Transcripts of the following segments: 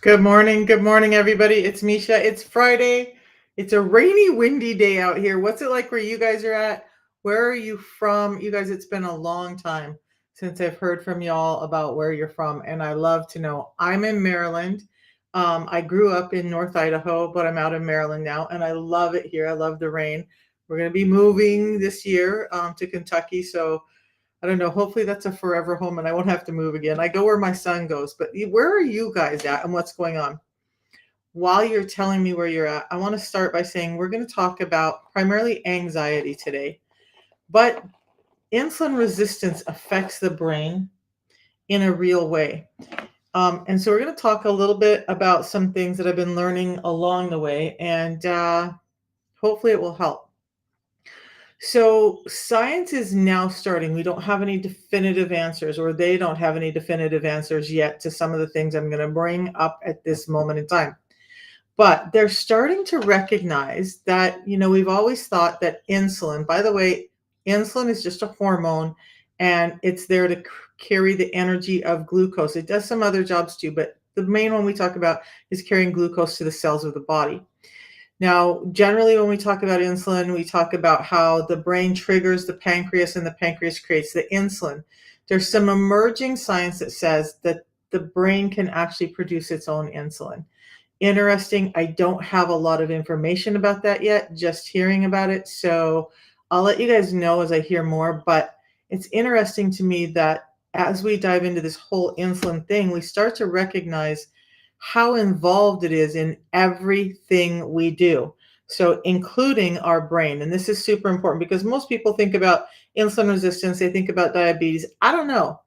Good morning, everybody. It's Misha. It's Friday. It's a rainy, windy day out here. What's it like where you guys are at? Where are you from? You guys, it's been a long time since I've heard from y'all about where you're from, and I love to know. I'm in Maryland. I grew up in North Idaho, but I'm out in Maryland now, and I love it here. I love the rain. We're going to be moving this year to Kentucky, so I don't know. Hopefully, that's a forever home and I won't have to move again. I go where my son goes, but where are you guys at and what's going on? While you're telling me where you're at, I want to start by saying we're going to talk about primarily anxiety today, but insulin resistance affects the brain in a real way. And so we're going to talk a little bit about some things that I've been learning along the way, and hopefully it will help. So science is now starting. We don't have any definitive answers, or they don't have any definitive answers yet to some of the things I'm going to bring up at this moment in time. But they're starting to recognize that, we've always thought that insulin, by the way, insulin is just a hormone and it's there to carry the energy of glucose. It does some other jobs too, but the main one we talk about is carrying glucose to the cells of the body. Now, generally, when we talk about insulin, we talk about how the brain triggers the pancreas and the pancreas creates the insulin. There's some emerging science that says that the brain can actually produce its own insulin. Interesting. I don't have a lot of information about that yet, just hearing about it. So I'll let you guys know as I hear more. But it's interesting to me that as we dive into this whole insulin thing, we start to recognize how involved it is in everything we do. So, including our brain. And this is super important because most people think about insulin resistance, they think about diabetes. I don't know.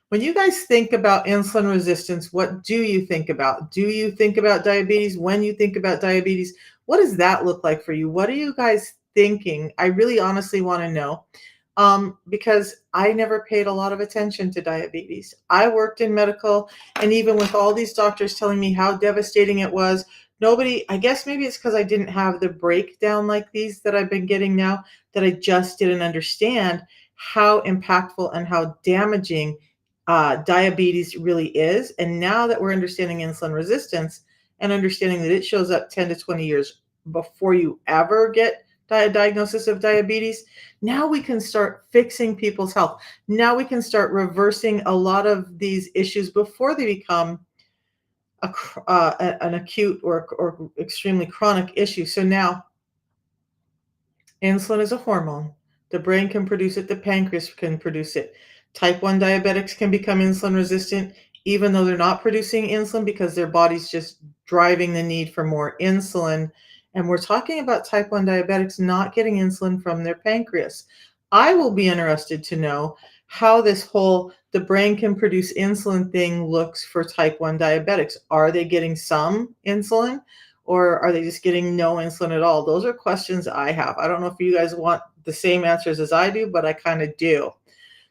When you guys think about insulin resistance, what do you think about? Do you think about diabetes? When you think about diabetes, what does that look like for you? What are you guys thinking? I really honestly want to know because I never paid a lot of attention to diabetes. I worked in medical, and even with all these doctors telling me how devastating it was, I guess maybe it's because I didn't have the breakdown like these that I've been getting now, that I just didn't understand how impactful and how damaging diabetes really is. And now that we're understanding insulin resistance and understanding that it shows up 10 to 20 years before you ever get a diagnosis of diabetes, now we can start fixing people's health. Now we can start reversing a lot of these issues before they become an acute or extremely chronic issue. So now insulin is a hormone. The brain can produce it, the pancreas can produce it. Type 1 diabetics can become insulin resistant even though they're not producing insulin because their body's just driving the need for more insulin. And we're talking about type 1 diabetics not getting insulin from their pancreas. I will be interested to know how this whole the brain can produce insulin thing looks for type 1 diabetics. Are they getting some insulin? Or are they just getting no insulin at all? Those are questions I have. I don't know if you guys want the same answers as I do, but I kind of do.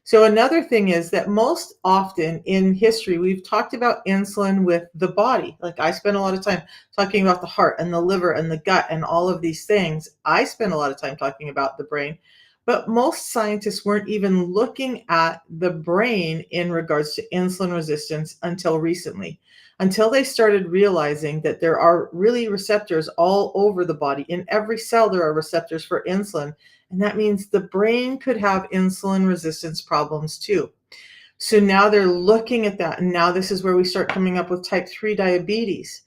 So another thing is that most often in history, we've talked about insulin with the body. Like I spend a lot of time talking about the heart and the liver and the gut and all of these things. I spend a lot of time talking about the brain, but most scientists weren't even looking at the brain in regards to insulin resistance until recently, until they started realizing that there are really receptors all over the body. In every cell, there are receptors for insulin. And that means the brain could have insulin resistance problems too. So now they're looking at that. And now this is where we start coming up with type 3 diabetes.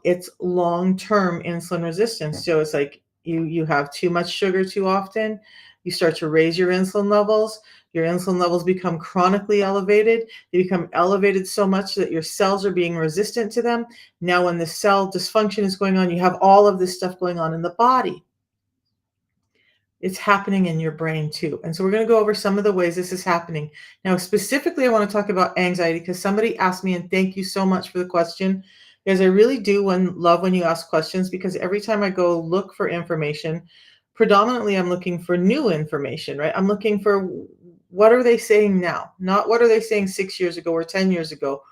It's long-term insulin resistance. So it's like you have too much sugar too often. You start to raise your insulin levels. Your insulin levels become chronically elevated. They become elevated so much that your cells are being resistant to them. Now, when the cell dysfunction is going on, you have all of this stuff going on in the body. It's happening in your brain too. And so we're going to go over some of the ways this is happening. Now, specifically, I want to talk about anxiety because somebody asked me, and thank you so much for the question, because I really do love when you ask questions, because every time I go look for information, predominantly I'm looking for new information, right? I'm looking for what are they saying now, not what are they saying 6 years ago or 10 years ago.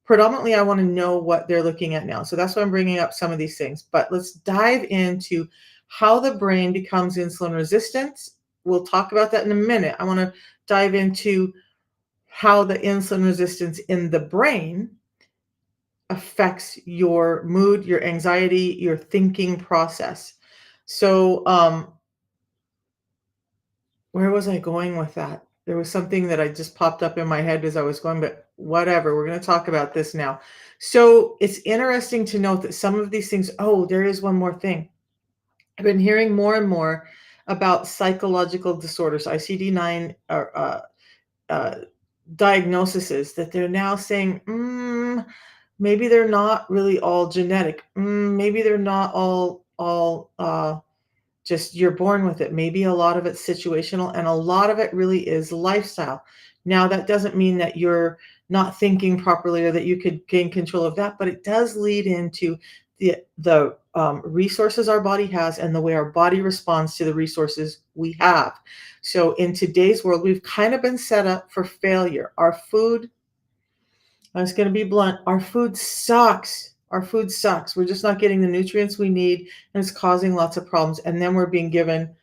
Predominantly, I want to know what they're looking at now. So that's why I'm bringing up some of these things. But let's dive into how the brain becomes insulin resistant. We'll talk about that in a minute. I want to dive into how the insulin resistance in the brain affects your mood, your anxiety, your thinking process. So, where was I going with that? There was something that I just popped up in my head as I was going, but whatever. We're going to talk about this now. So it's interesting to note that some of these things, oh, there is one more thing. I've been hearing more and more about psychological disorders, ICD-9 or uh, diagnoses that they're now saying, maybe they're not really all genetic. Maybe they're not all just you're born with it. Maybe a lot of it's situational and a lot of it really is lifestyle. Now, that doesn't mean that you're not thinking properly or that you could gain control of that, but it does lead into the resources our body has and the way our body responds to the resources we have. So in today's world, we've kind of been set up for failure. Our food, I was going to be blunt. Our food sucks. Our food sucks. We're just not getting the nutrients we need, and it's causing lots of problems. And then we're being given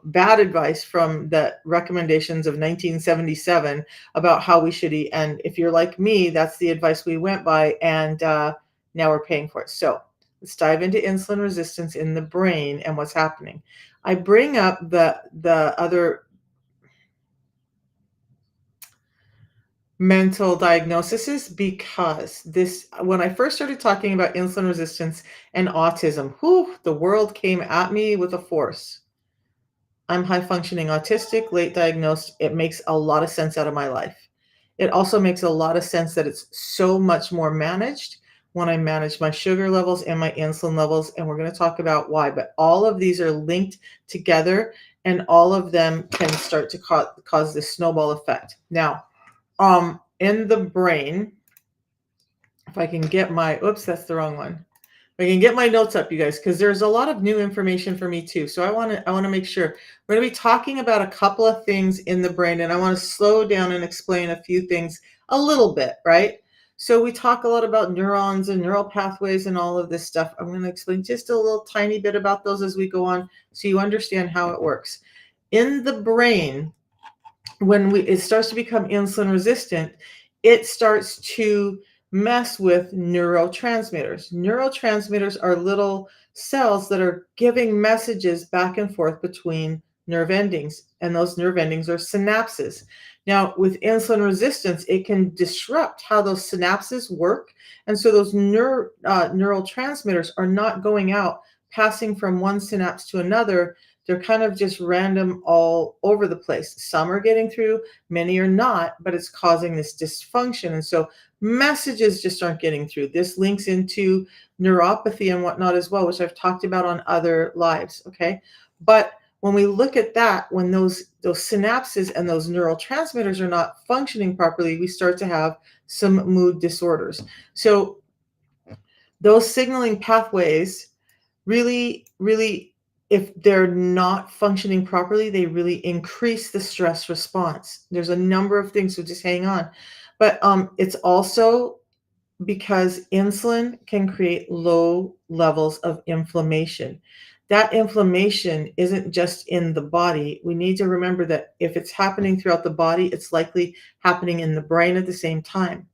bad advice from the recommendations of 1977 about how we should eat. And if you're like me, that's the advice we went by, and now we're paying for it. So let's dive into insulin resistance in the brain and what's happening. I bring up the other mental diagnoses because this when I first started talking about insulin resistance and autism, whew, the world came at me with a force. I'm high functioning autistic, late diagnosed. It makes a lot of sense out of my life. It also makes a lot of sense that it's so much more managed when I manage my sugar levels and my insulin levels. And we're going to talk about why. But all of these are linked together and all of them can start to cause this snowball effect. Now, in the brain, if I can get my, oops, that's the wrong one. If I can get my notes up, you guys, because there's a lot of new information for me too. So I want to make sure we're going to be talking about a couple of things in the brain, and I want to slow down and explain a few things a little bit, right? So we talk a lot about neurons and neural pathways and all of this stuff. I'm going to explain just a little tiny bit about those as we go on so you understand how it works. In the brain, when it starts to become insulin resistant, it starts to mess with neurotransmitters. Neurotransmitters are little cells that are giving messages back and forth between nerve endings, and those nerve endings are synapses. Now, with insulin resistance, it can disrupt how those synapses work, and so those neurotransmitters are not going out, passing from one synapse to another. They're kind of just random all over the place. Some are getting through, many are not, but it's causing this dysfunction. And so messages just aren't getting through. This links into neuropathy and whatnot as well, which I've talked about on other lives. Okay. But when we look at that, when those synapses and those neurotransmitters are not functioning properly, we start to have some mood disorders. So those signaling pathways really, if they're not functioning properly, they really increase the stress response. There's a number of things, so just hang on. But it's also because insulin can create low levels of inflammation. That inflammation isn't just in the body. We need to remember that if it's happening throughout the body, it's likely happening in the brain at the same time.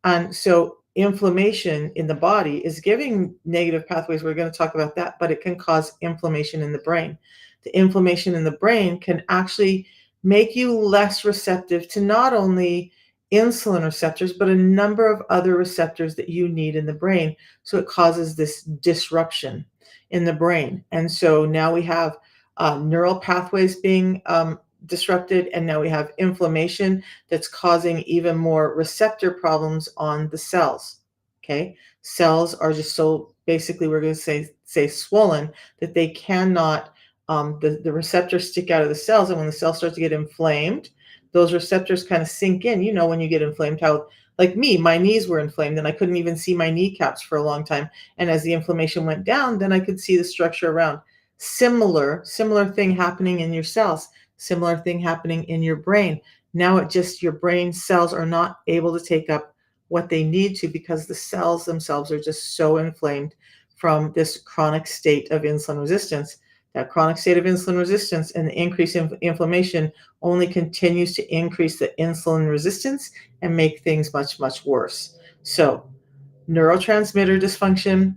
And so inflammation in the body is giving negative pathways. We're going to talk about that, but it can cause inflammation in the brain. The inflammation in the brain can actually make you less receptive to not only insulin receptors, but a number of other receptors that you need in the brain. So it causes this disruption in the brain. And so now we have neural pathways being disrupted, and now we have inflammation that's causing even more receptor problems on the cells. Okay, cells are just so basically we're going to say swollen that they cannot the receptors stick out of the cells, and when the cells start to get inflamed, those receptors kind of sink in. You know, when you get inflamed, how like me, my knees were inflamed and I couldn't even see my kneecaps for a long time. And as the inflammation went down, then I could see the structure around. Similar thing happening in your cells. Similar thing happening in your brain. Now it just your brain cells are not able to take up what they need to because the cells themselves are just so inflamed from this chronic state of insulin resistance. That chronic state of insulin resistance and the increase in inflammation only continues to increase the insulin resistance and make things much, much worse. So neurotransmitter dysfunction,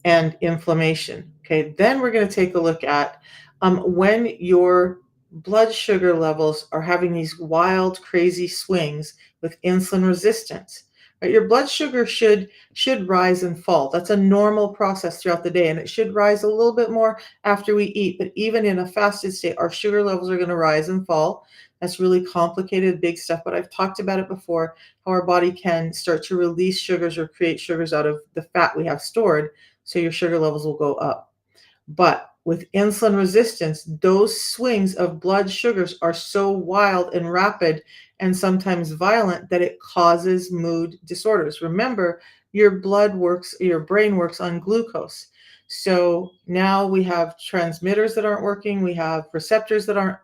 and inflammation. Okay, then we're going to take a look at when your blood sugar levels are having these wild, crazy swings with insulin resistance. Right? Your blood sugar should rise and fall. That's a normal process throughout the day, and it should rise a little bit more after we eat. But even in a fasted state, our sugar levels are going to rise and fall. That's really complicated, big stuff, but I've talked about it before, how our body can start to release sugars or create sugars out of the fat we have stored, so your sugar levels will go up. But with insulin resistance, those swings of blood sugars are so wild and rapid and sometimes violent that it causes mood disorders. Remember, your brain works on glucose. So now we have transmitters that aren't working, we have receptors that aren't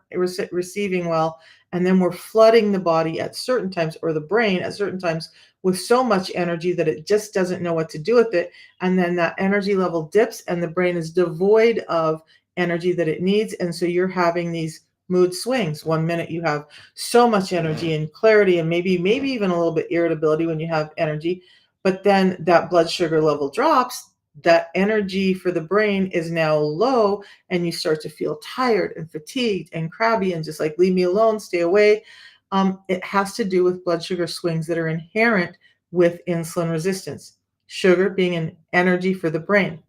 receiving well, and then we're flooding the body at certain times, or the brain at certain times, with so much energy that it just doesn't know what to do with it. And then that energy level dips and the brain is devoid of energy that it needs. And so you're having these mood swings. One minute you have so much energy and clarity, and maybe even a little bit irritability when you have energy, but then that blood sugar level drops. That energy for the brain is now low, and you start to feel tired and fatigued and crabby and just like, leave me alone, stay away. It has to do with blood sugar swings that are inherent with insulin resistance. Sugar being an energy for the brain.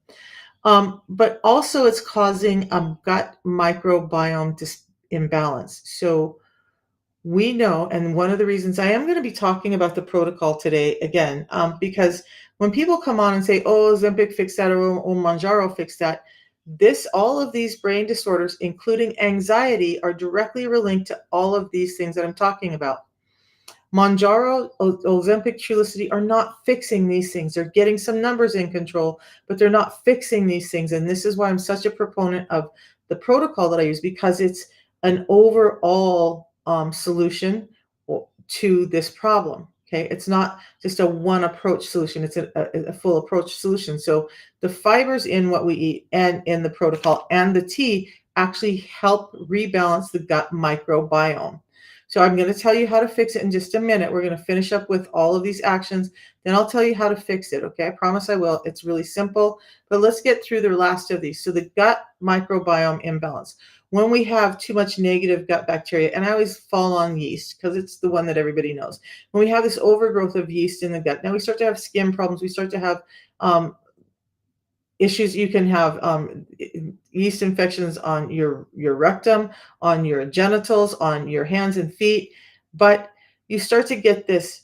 But also it's causing a gut microbiome imbalance. So we know, and one of the reasons I am going to be talking about the protocol today again, because when people come on and say, oh, Ozempic fixed that, or Manjaro fixed that, all of these brain disorders, including anxiety, are directly linked to all of these things that I'm talking about. Mounjaro, Ozempic, Trulicity are not fixing these things. They're getting some numbers in control, but they're not fixing these things. And this is why I'm such a proponent of the protocol that I use, because it's an overall solution to this problem. Okay, it's not just a one approach solution, it's a full approach solution. So the fibers in what we eat and in the protocol and the tea actually help rebalance the gut microbiome. So I'm going to tell you how to fix it in just a minute. We're going to finish up with all of these actions. Then I'll tell you how to fix it. Okay, I promise I will. It's really simple, but let's get through the last of these. So the gut microbiome imbalance. When we have too much negative gut bacteria, and I always fall on yeast because it's the one that everybody knows. When we have this overgrowth of yeast in the gut, now we start to have skin problems. We start to have issues. You can have yeast infections on your rectum, on your genitals, on your hands and feet, but you start to get this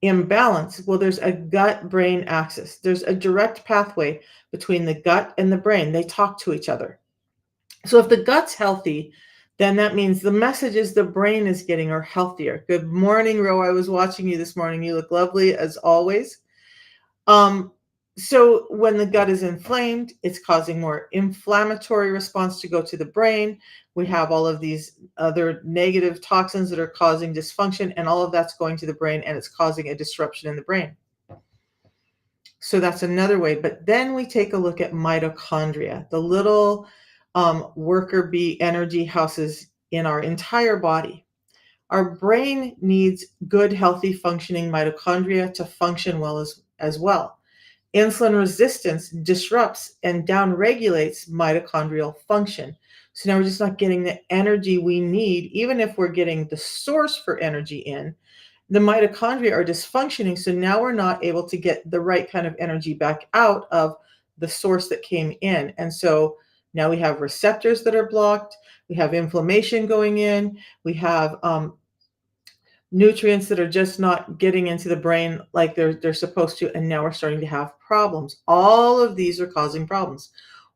imbalance. Well, there's a gut-brain axis. There's a direct pathway between the gut and the brain. They talk to each other. So if the gut's healthy, then that means the messages the brain is getting are healthier. Good morning, Ro. I was watching you this morning. You look lovely as always. So when the gut is inflamed, it's causing more inflammatory response to go to the brain. We have all of these other negative toxins that are causing dysfunction, and all of that's going to the brain, and it's causing a disruption in the brain. So that's another way. But then we take a look at mitochondria, the little worker bee energy houses in our entire body. Our brain needs good, healthy, functioning mitochondria to function well as well. Insulin resistance disrupts and downregulates mitochondrial function. So now we're just not getting the energy we need, even if we're getting the source for energy in. The mitochondria are dysfunctioning, so now we're not able to get the right kind of energy back out of the source that came in. And so now we have receptors that are blocked, we have inflammation going in, we have nutrients that are just not getting into the brain like they're supposed to, and now we're starting to have problems. All of these are causing problems.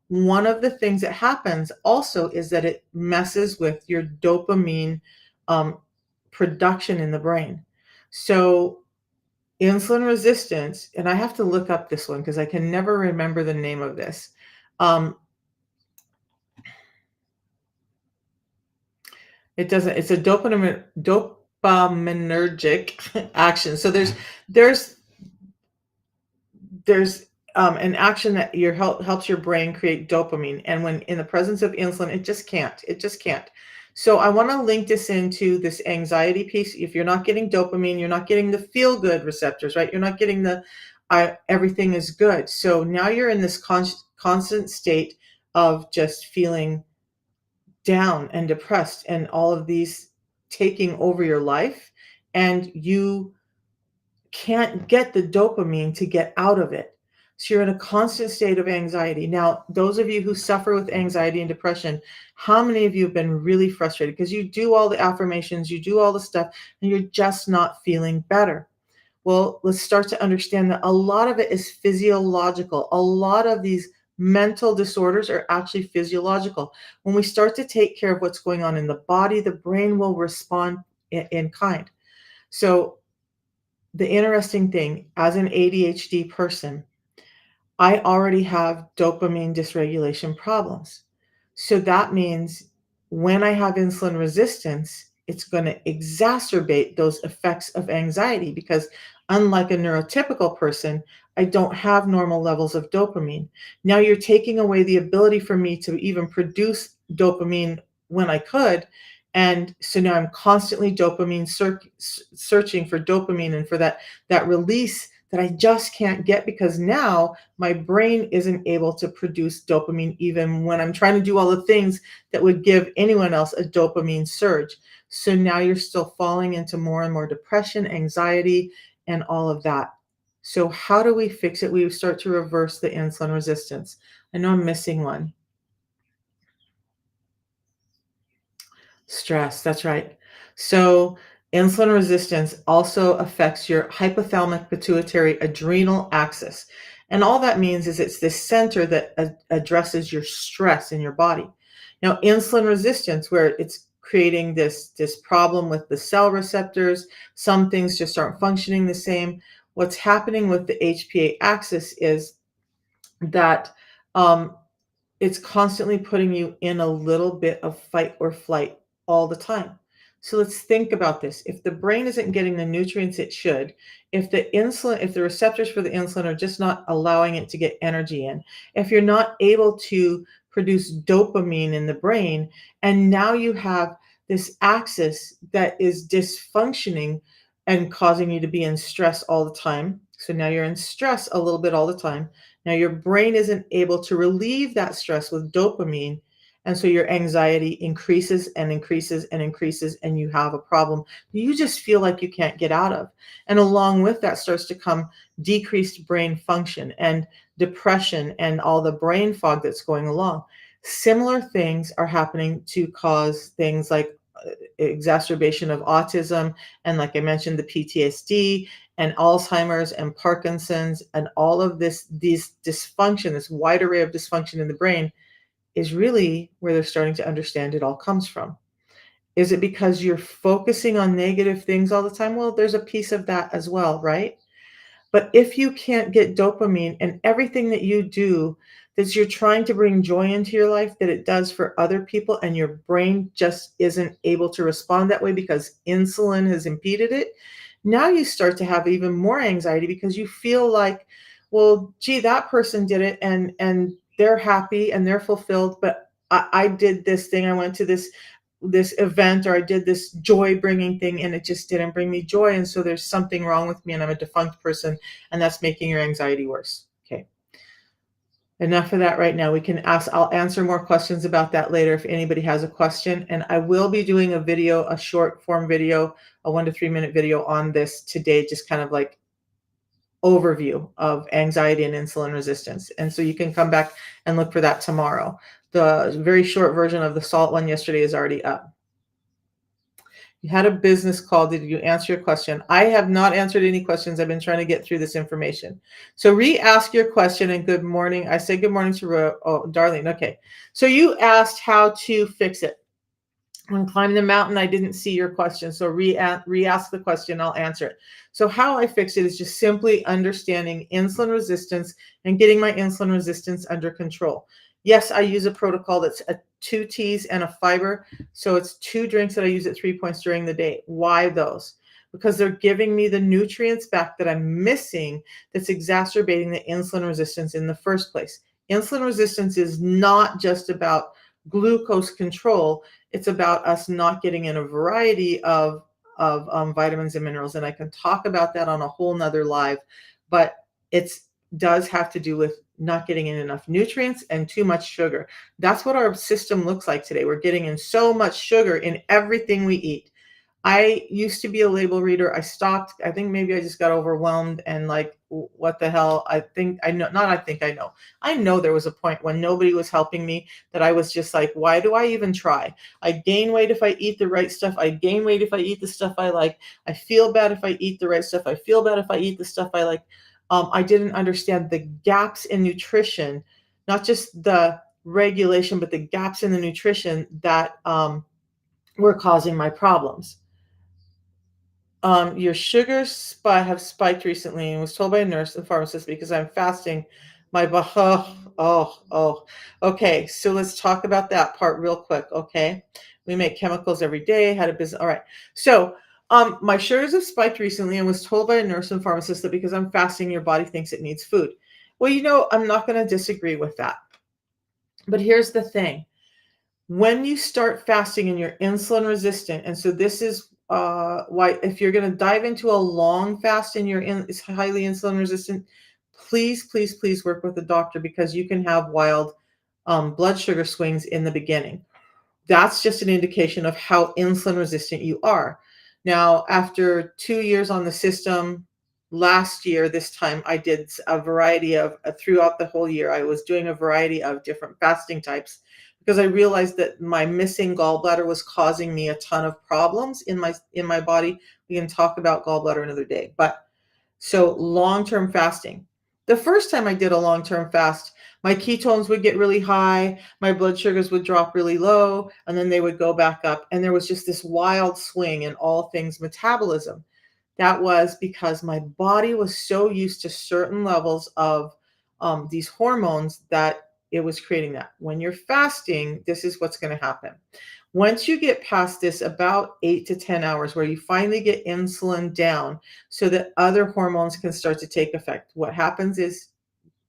One of the things that happens also is that it messes with your dopamine production in the brain. So insulin resistance, and I have to look up this one because I can never remember the name of this. It doesn't, it's a dopaminergic action. So there's an action that helps your brain create dopamine, and when in the presence of insulin, it just can't. So I want to link this into this anxiety piece. If you're not getting dopamine, you're not getting the feel good receptors, right? You're not getting the everything is good. So now you're in this constant state of just feeling down and depressed and all of these taking over your life, and you can't get the dopamine to get out of it. So you're in a constant state of anxiety. Now, those of you who suffer with anxiety and depression, how many of you have been really frustrated because you do all the affirmations, you do all the stuff, and you're just not feeling better? Well, let's start to understand that a lot of it is physiological. A lot of these mental disorders are actually physiological. When we start to take care of what's going on in the body, the brain will respond in kind. So, the interesting thing as an ADHD person, I already have dopamine dysregulation problems. So that means when I have insulin resistance, it's going to exacerbate those effects of anxiety because, unlike a neurotypical person, I don't have normal levels of dopamine. Now you're taking away the ability for me to even produce dopamine when I could. And so now I'm constantly dopamine searching for dopamine and for that release that I just can't get because now my brain isn't able to produce dopamine even when I'm trying to do all the things that would give anyone else a dopamine surge. So now you're still falling into more and more depression, anxiety, and all of that. So, how do we fix it? We start to reverse the insulin resistance. I know I'm missing one. Stress, that's right. So, insulin resistance also affects your hypothalamic pituitary adrenal axis. And all that means is it's this center that addresses your stress in your body. Now, insulin resistance, where it's creating this problem with the cell receptors, some things just aren't functioning the same. What's happening with the HPA axis is that um, it's constantly putting you in a little bit of fight or flight all the time. So let's think about this. If the brain isn't getting the nutrients it should, if the receptors for the insulin are just not allowing it to get energy in, if you're not able to produce dopamine in the brain, and now you have this axis that is dysfunctioning and causing you to be in stress all the time. So now you're in stress a little bit all the time. Now, your brain isn't able to relieve that stress with dopamine. And so your anxiety increases and increases and increases, and you have a problem you just feel like you can't get out of. And along with that starts to come decreased brain function and depression and all the brain fog that's going along. Similar things are happening to cause things like exacerbation of autism, and like I mentioned, the PTSD and Alzheimer's and Parkinson's and all of these dysfunction, this wide array of dysfunction in the brain is really where they're starting to understand it all comes from. Is it because you're focusing on negative things all the time? Well, there's a piece of that as well, right? But if you can't get dopamine and everything that you do, that you're trying to bring joy into your life, that it does for other people, and your brain just isn't able to respond that way because insulin has impeded it, now you start to have even more anxiety because you feel like, well, gee, that person did it and they're happy and they're fulfilled, but I did this thing. I went to this event or I did this joy bringing thing and it just didn't bring me joy. And so there's something wrong with me and I'm a defunct person and that's making your anxiety worse. Okay. Enough of that right now. I'll answer more questions about that later if anybody has a question. And I will be doing a video, a short form video, a 1 to 3 minute video on this today, just kind of like overview of anxiety and insulin resistance. And so you can come back and look for that tomorrow. The very short version of the salt one yesterday is already up. You had a business call. Did you answer your question? I have not answered any questions. I've been trying to get through this information. So re-ask your question and good morning. I say good morning to Darlene. Okay. So you asked how to fix it. When climbing the mountain, I didn't see your question. So re-ask the question. I'll answer it. So how I fix it is just simply understanding insulin resistance and getting my insulin resistance under control. Yes, I use a protocol that's 2 teas and a fiber. So it's 2 drinks that I use at 3 points during the day. Why those? Because they're giving me the nutrients back that I'm missing that's exacerbating the insulin resistance in the first place. Insulin resistance is not just about glucose control. It's about us not getting in a variety of vitamins and minerals. And I can talk about that on a whole nother live. But It's does have to do with not getting in enough nutrients and too much sugar. That's what our system looks like today. We're getting in so much sugar in everything we eat. I used to be a label reader. I stopped. I think maybe I just got overwhelmed and like, what the hell? I think I know, not I think I know. I know there was a point when nobody was helping me that I was just like, why do I even try? I gain weight if I eat the right stuff. I gain weight if I eat the stuff I like. I feel bad if I eat the right stuff. I feel bad if I eat the stuff I like. I didn't understand the gaps in nutrition, not just the regulation, but the gaps in the nutrition that were causing my problems. Your sugars have spiked recently and was told by a nurse and pharmacist because I'm fasting. Oh. Okay, so let's talk about that part real quick, okay? We make chemicals every day, had a business. All right. So, my sugars have spiked recently and was told by a nurse and pharmacist that because I'm fasting, your body thinks it needs food. Well, I'm not going to disagree with that. But here's the thing. When you start fasting and you're insulin resistant, and so this is why if you're going to dive into a long fast and is highly insulin resistant, please work with a doctor because you can have wild blood sugar swings in the beginning. That's just an indication of how insulin resistant you are. Now, after 2 years on the system, last year, this time, I did a variety of, throughout the whole year, I was doing a variety of different fasting types because I realized that my missing gallbladder was causing me a ton of problems in my body. We can talk about gallbladder another day. But so long-term fasting. The first time I did a long-term fast, my ketones would get really high, my blood sugars would drop really low, and then they would go back up. And there was just this wild swing in all things metabolism. That was because my body was so used to certain levels of these hormones that it was creating that. When you're fasting, this is what's going to happen. Once you get past this about 8 to 10 hours where you finally get insulin down so that other hormones can start to take effect, what happens is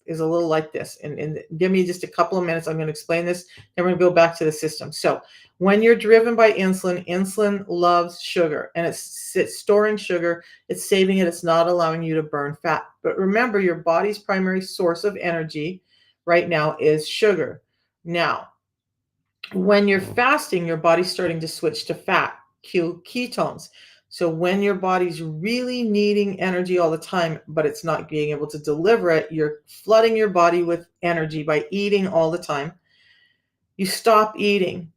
a little like this. And give me just a couple of minutes. I'm going to explain this. Then we're going to go back to the system. So when you're driven by insulin, insulin loves sugar and it's storing sugar. It's saving it. It's not allowing you to burn fat. But remember, your body's primary source of energy right now is sugar. Now, when you're fasting, your body's starting to switch to fat, ketones. So when your body's really needing energy all the time, but it's not being able to deliver it, you're flooding your body with energy by eating all the time. You stop eating.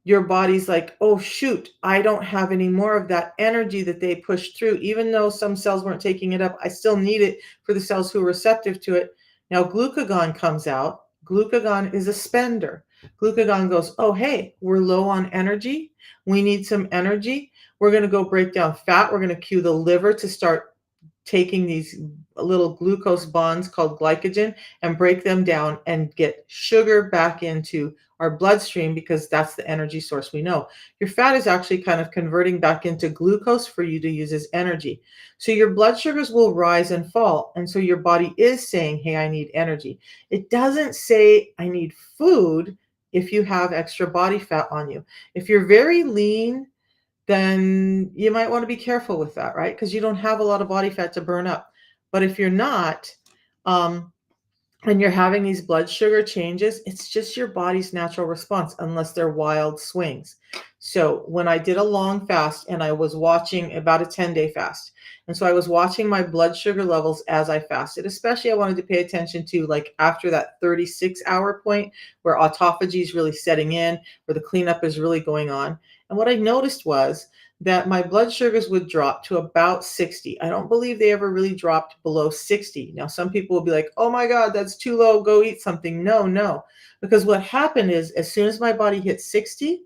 Your body's like, oh, shoot, I don't have any more of that energy that they pushed through. Even though some cells weren't taking it up, I still need it for the cells who are receptive to it. Now, glucagon comes out. Glucagon is a spender. Glucagon goes, oh, hey, we're low on energy. We need some energy. We're going to go break down fat. We're going to cue the liver to start taking these little glucose bonds called glycogen and break them down and get sugar back into our bloodstream because that's the energy source we know. Your fat is actually kind of converting back into glucose for you to use as energy. So your blood sugars will rise and fall. And so your body is saying, hey, I need energy. It doesn't say I need food if you have extra body fat on you. If you're very lean, then you might want to be careful with that, right? Because you don't have a lot of body fat to burn up. But if you're not, um, and you're having these blood sugar changes, it's just your body's natural response, unless they're wild swings. So when I did a long fast and I was watching about a 10-day fast, and so I was watching my blood sugar levels as I fasted, especially I wanted to pay attention to like after that 36-hour point where autophagy is really setting in, where the cleanup is really going on. And what I noticed was that my blood sugars would drop to about 60. I don't believe they ever really dropped below 60. Now, some people will be like, oh my God, that's too low. Go eat something. No. Because what happened is as soon as my body hit 60,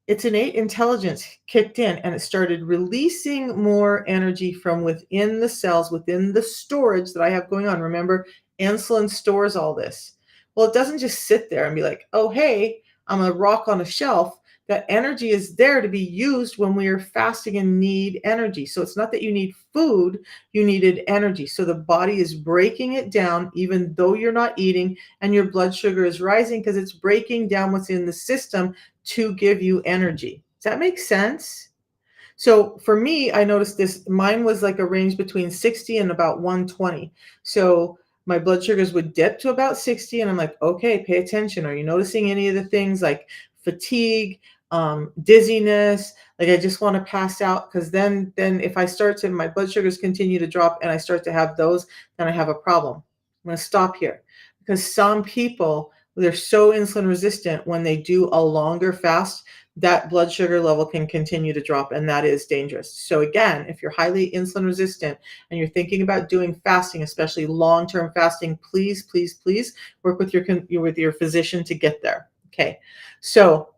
its innate intelligence kicked in and it started releasing more energy from within the cells, within the storage that I have going on. Remember, insulin stores all this. Well, it doesn't just sit there and be like, oh, hey, I'm a rock on a shelf. That energy is there to be used when we are fasting and need energy. So it's not that you need food, you needed energy. So the body is breaking it down, even though you're not eating, and your blood sugar is rising because it's breaking down what's in the system to give you energy. Does that make sense? So for me, I noticed this, mine was like a range between 60 and about 120. So my blood sugars would dip to about 60, and I'm like, okay, pay attention. Are you noticing any of the things like fatigue, dizziness? Like I just want to pass out, because then if I start to my blood sugars continue to drop and I start to have those, then I have a problem. I'm going to stop here, because some people, they're so insulin resistant, when they do a longer fast, that blood sugar level can continue to drop, and that is dangerous. So again, if you're highly insulin resistant and you're thinking about doing fasting, especially long-term fasting, please, please, please work with your physician to get there. Okay. So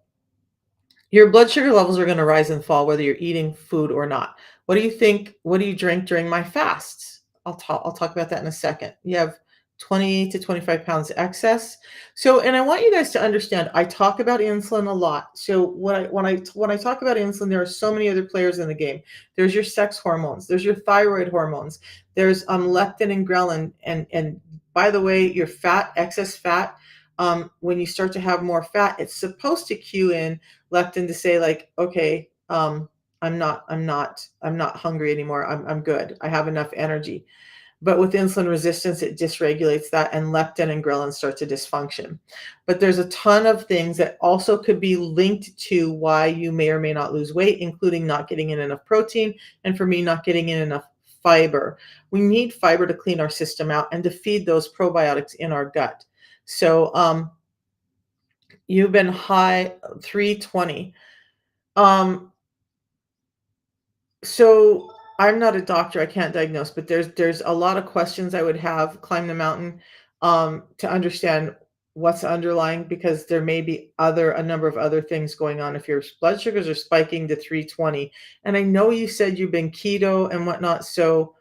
your blood sugar levels are going to rise and fall whether you're eating food or not. What do you think? What do you drink during my fasts? I'll talk about that in a second. You have 20 to 25 pounds excess. So, and I want you guys to understand, I talk about insulin a lot. So when I talk about insulin, there are so many other players in the game. There's your sex hormones, there's your thyroid hormones, there's leptin and ghrelin, and by the way, your fat, excess fat, when you start to have more fat, it's supposed to cue in leptin to say like, okay, I'm not hungry anymore. I'm good. I have enough energy. But with insulin resistance, it dysregulates that, and leptin and ghrelin start to dysfunction. But there's a ton of things that also could be linked to why you may or may not lose weight, including not getting in enough protein, and for me, not getting in enough fiber. We need fiber to clean our system out and to feed those probiotics in our gut. So you've been high 320. Um, So I'm not a doctor, I can't diagnose, but there's a lot of questions I would have climb the mountain, to understand what's underlying, because there may be a number of other things going on if your blood sugars are spiking to 320. And I know you said you've been keto and whatnot, so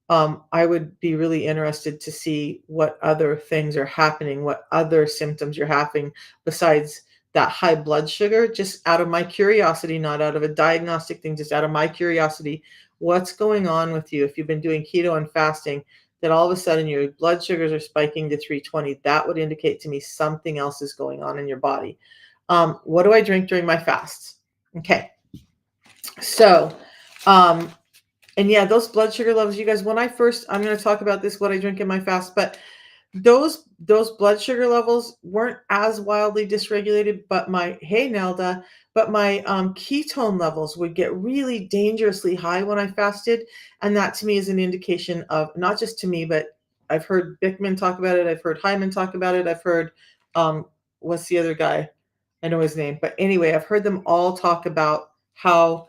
I would be really interested to see what other things are happening, what other symptoms you're having besides that high blood sugar, just out of my curiosity, not out of a diagnostic thing, just out of my curiosity. What's going on with you if you've been doing keto and fasting, that all of a sudden your blood sugars are spiking to 320? That would indicate to me something else is going on in your body. What do I drink during my fasts? Okay. So, um, and yeah, those blood sugar levels, you guys, I'm going to talk about this, what I drink in my fast, but those blood sugar levels weren't as wildly dysregulated, but hey Nelda, but my ketone levels would get really dangerously high when I fasted. And that to me is an indication of, not just to me, but I've heard Bickman talk about it. I've heard Hyman talk about it. I've heard, what's the other guy? I know his name, but anyway, I've heard them all talk about how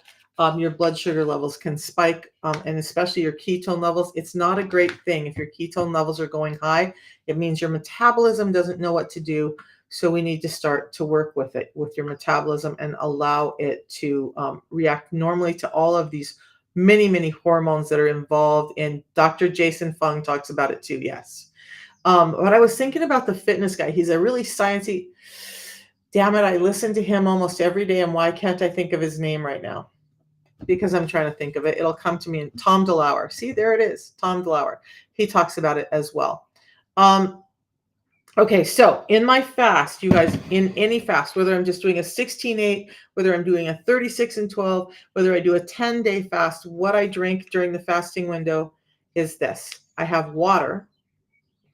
your blood sugar levels can spike, and especially your ketone levels. It's not a great thing if your ketone levels are going high. It means your metabolism doesn't know what to do. So we need to start to work with it, with your metabolism, and allow it to react normally to all of these many, many hormones that are involved. And Dr. Jason Fung talks about it too. Yes. But I was thinking about the fitness guy. He's a really sciencey. Damn it, I listen to him almost every day, and why can't I think of his name right now? Because I'm trying to think of it. It'll come to me. In Tom DeLauer. See, there it is. Tom DeLauer. He talks about it as well. Okay, so in my fast, you guys, in any fast, whether I'm just doing a 16-8, whether I'm doing a 36 and 12, whether I do a 10-day fast, what I drink during the fasting window is this. I have water.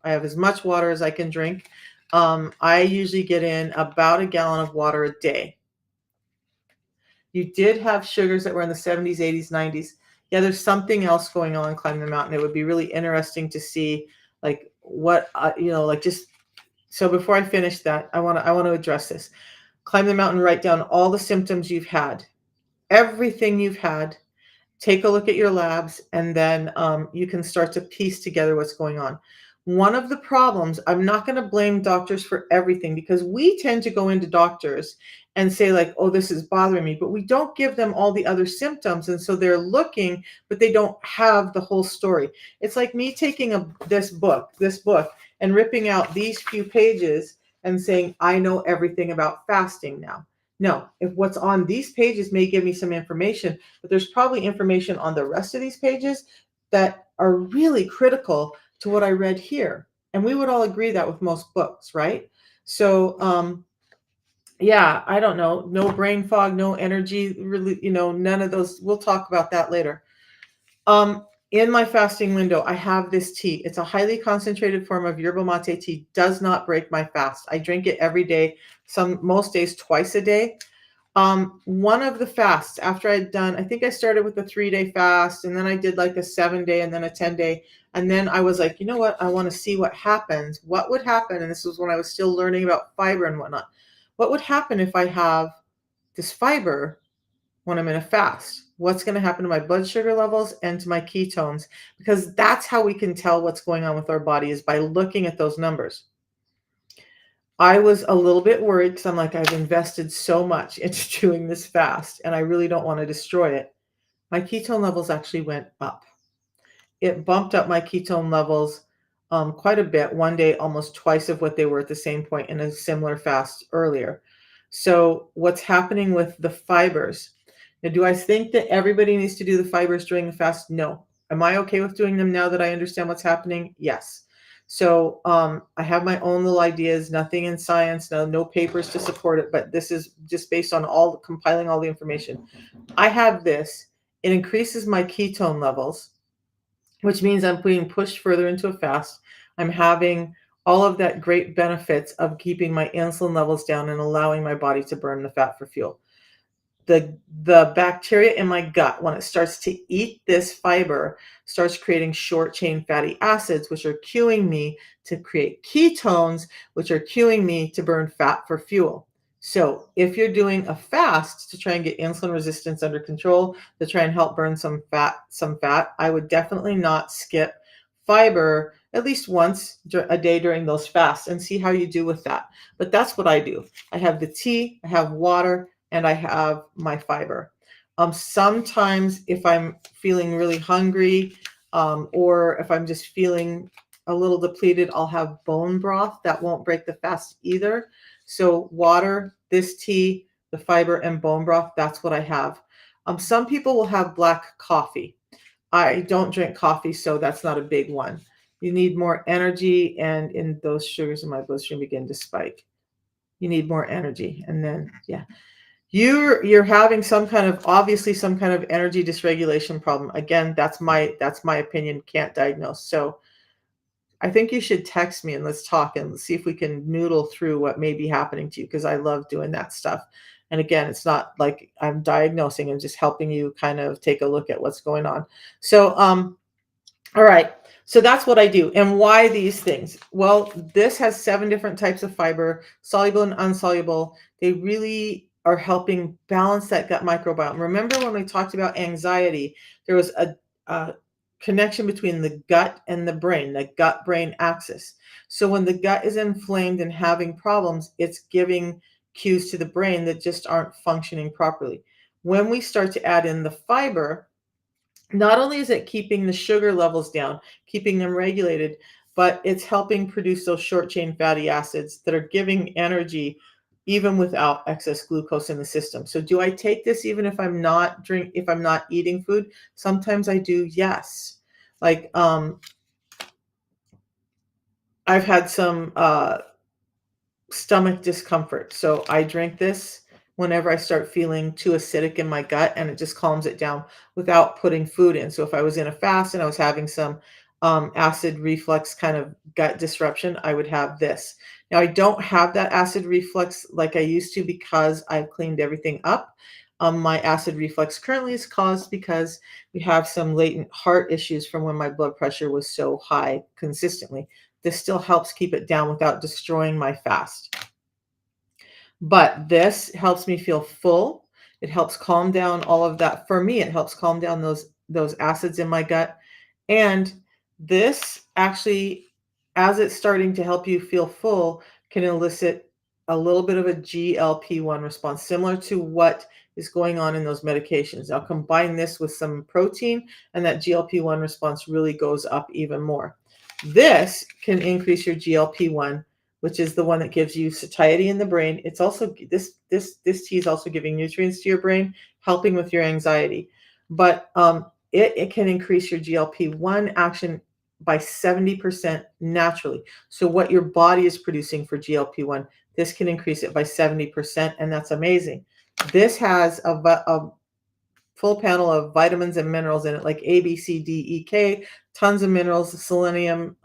I have as much water as I can drink. I usually get in about a gallon of water a day. You did have sugars that were in the 70s, 80s, 90s. Yeah, there's something else going on climbing the mountain. It would be really interesting to see, like, what, like, just so before I finish that, I want to address this. Climb the mountain, write down all the symptoms you've had, everything you've had. Take a look at your labs, and then you can start to piece together what's going on. One of the problems, I'm not going to blame doctors for everything, because we tend to go into doctors and say like, oh, this is bothering me, but we don't give them all the other symptoms. And so they're looking, but they don't have the whole story. It's like me taking this book, and ripping out these few pages and saying, I know everything about fasting now. No, if what's on these pages may give me some information, but there's probably information on the rest of these pages that are really critical to what I read here. And we would all agree that with most books, right? So Yeah, I don't know. No brain fog, no energy, really, none of those. We'll talk about that later. In my fasting window, I have this tea. It's a highly concentrated form of yerba mate tea. Does not break my fast. I drink it every day. Most days twice a day. One of the fasts after I'd done, I think I started with a 3-day fast, and then I did like a 7-day and then a 10-day. And then I was like, you know what? I want to see what happens. What would happen? And this was when I was still learning about fiber and whatnot. What would happen if I have this fiber when I'm in a fast? What's going to happen to my blood sugar levels and to my ketones? Because that's how we can tell what's going on with our body, is by looking at those numbers. I was a little bit worried because I'm like, I've invested so much into doing this fast and I really don't want to destroy it. My ketone levels actually went up. It bumped up my ketone levels quite a bit. One day, almost twice of what they were at the same point in a similar fast earlier. So, what's happening with the fibers? Now, do I think that everybody needs to do the fibers during the fast? No. Am I okay with doing them now that I understand what's happening? Yes. So, I have my own little ideas, nothing in science, no papers to support it, but this is just based on compiling all the information. I have this. It increases my ketone levels, which means I'm being pushed further into a fast. I'm having all of that great benefits of keeping my insulin levels down and allowing my body to burn the fat for fuel. The bacteria in my gut, when it starts to eat this fiber, starts creating short chain fatty acids, which are cueing me to create ketones, which are cueing me to burn fat for fuel. So if you're doing a fast to try and get insulin resistance under control, to try and help burn some fat, I would definitely not skip fiber at least once a day during those fasts, and see how you do with that. But that's what I do. I have the tea, I have water, and I have my fiber. Sometimes if I'm feeling really hungry, or if I'm just feeling a little depleted, I'll have bone broth. That won't break the fast either. So water, this tea, the fiber, and bone broth, that's what I have. Some people will have black coffee. I don't drink coffee, so that's not a big one. You need more energy, and in those sugars in my bloodstream begin to spike. You need more energy, and then yeah, you're having obviously some kind of energy dysregulation problem. Again, that's my opinion. Can't diagnose. So I think you should text me and let's talk and see if we can noodle through what may be happening to you, because I love doing that stuff. And again, it's not like I'm diagnosing, I'm just helping you kind of take a look at what's going on. So all right. So that's what I do. And why these things? Well, this has 7 different types of fiber, soluble and unsoluble. They really are helping balance that gut microbiome. Remember when we talked about anxiety, there was a connection between the gut and the brain, the gut brain axis. So when the gut is inflamed and having problems, it's giving cues to the brain that just aren't functioning properly. When we start to add in the fiber, not only is it keeping the sugar levels down, keeping them regulated, but it's helping produce those short chain fatty acids that are giving energy even without excess glucose in the system. So do I take this even if I'm not eating food? Sometimes I do, yes. Like I've had some stomach discomfort. So I drink this whenever I start feeling too acidic in my gut, and it just calms it down without putting food in. So if I was in a fast and I was having some acid reflux kind of gut disruption, I would have this. Now, I don't have that acid reflux like I used to because I've cleaned everything up. My acid reflux currently is caused because we have some latent heart issues from when my blood pressure was so high consistently. This still helps keep it down without destroying my fast. But this helps me feel full. It helps calm down all of that. For me, it helps calm down those acids in my gut. And this actually, as it's starting to help you feel full, can elicit a little bit of a GLP-1 response, similar to what is going on in those medications. Now combine this with some protein, and that GLP-1 response really goes up even more. This can increase your GLP-1, which is the one that gives you satiety in the brain. It's also this tea is also giving nutrients to your brain, helping with your anxiety. But it can increase your GLP-1 action by 70% naturally. So what your body is producing for GLP-1, This can increase it by 70%, and that's amazing. This has a full panel of vitamins and minerals in it, like A, B, C, D, E, K, tons of minerals, selenium,